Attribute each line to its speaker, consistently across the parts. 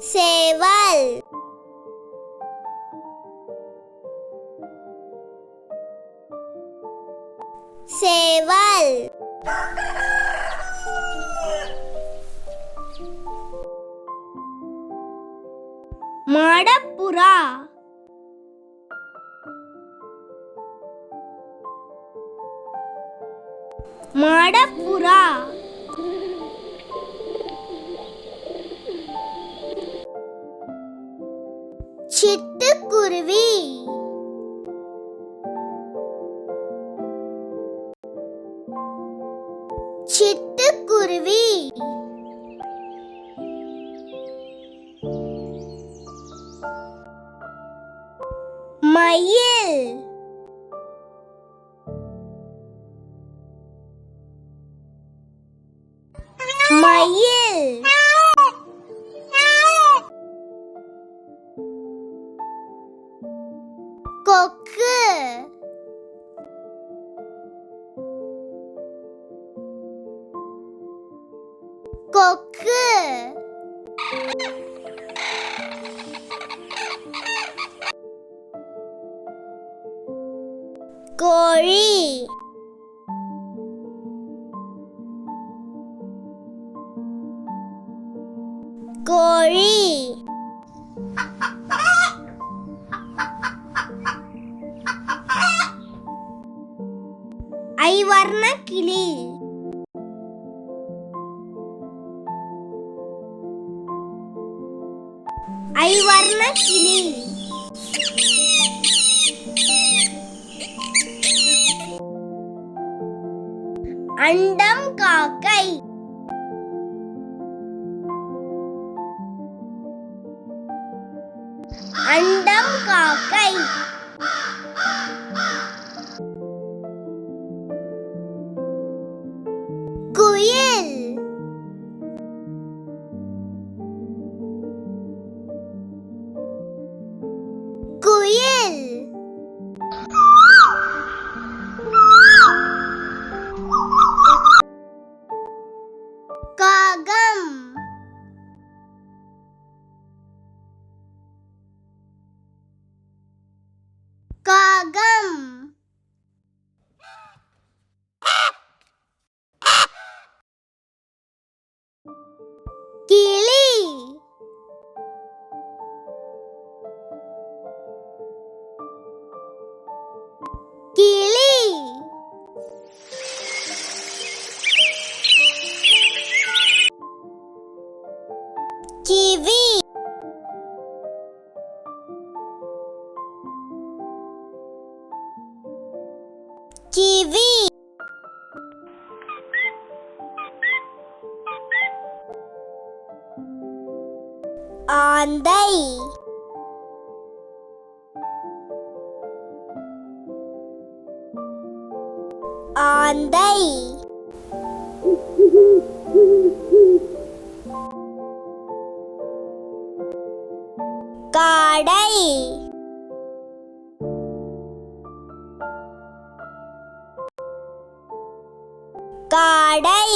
Speaker 1: சேவல் சேவல் மாடப்புறா மாடப்புறா சிட்டுக்குருவி சிட்டுக்குருவி மயில் மயில் கொக்கு கொக்கு கோழி கோழி ஐவர்ண கிளி ஐவர்ண கிளி அண்டம் காக்கை அண்டம் காக்கை குயில் குயில் காகம் காகம் கிளி கிளி கிவி கிவி ஆந்தை ஆந்தை காடை காடை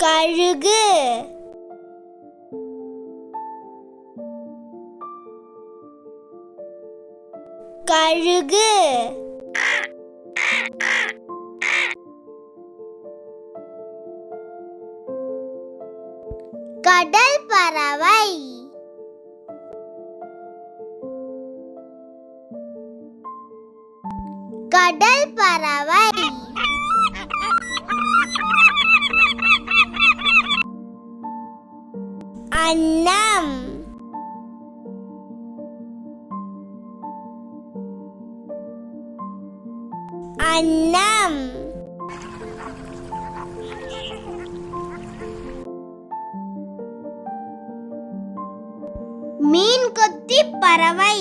Speaker 1: கழுகு கழுகு கடல் பறவை கடல் பறவை அன்னம் அன்னம் மீன் கொத்தி பறவை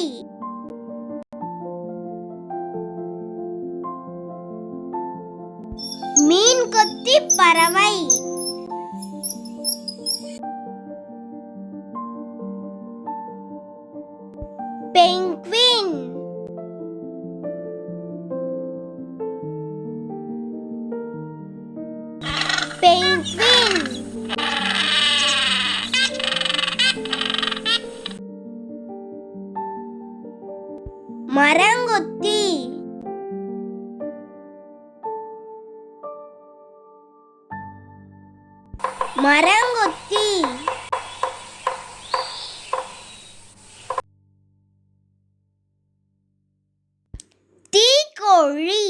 Speaker 1: மீன் கொத்தி பறவை penguin, மரங்கொத்தி, மரங்கொத்தி, தீக்கோழி,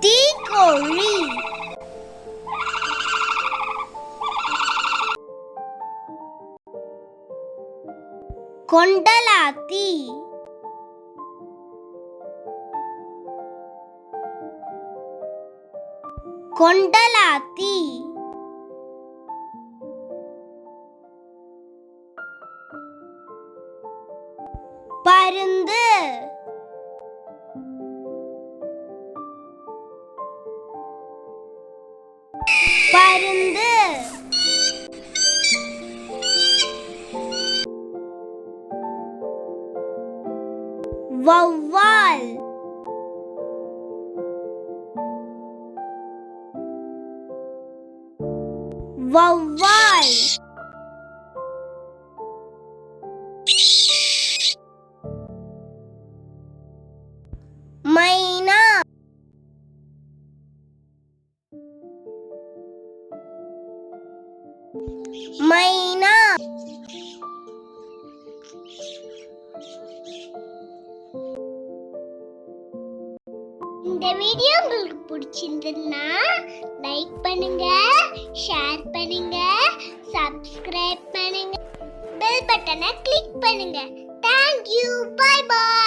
Speaker 1: தீக்கோழி, கொண்டலாத்தி, கொண்டலாத்தி, பருந்து, பருந்து, வௌவால், வௌவால், மைனா, மைனா. இந்த வீடியோ உங்களுக்கு பிடிச்சிருந்ததுன்னா லைக் பண்ணுங்க, ஷேர் பண்ணுங்க, சப்ஸ்கிரைப் பண்ணுங்க, பெல் பட்டனை கிளிக் பண்ணுங்க. Thank you. Bye bye.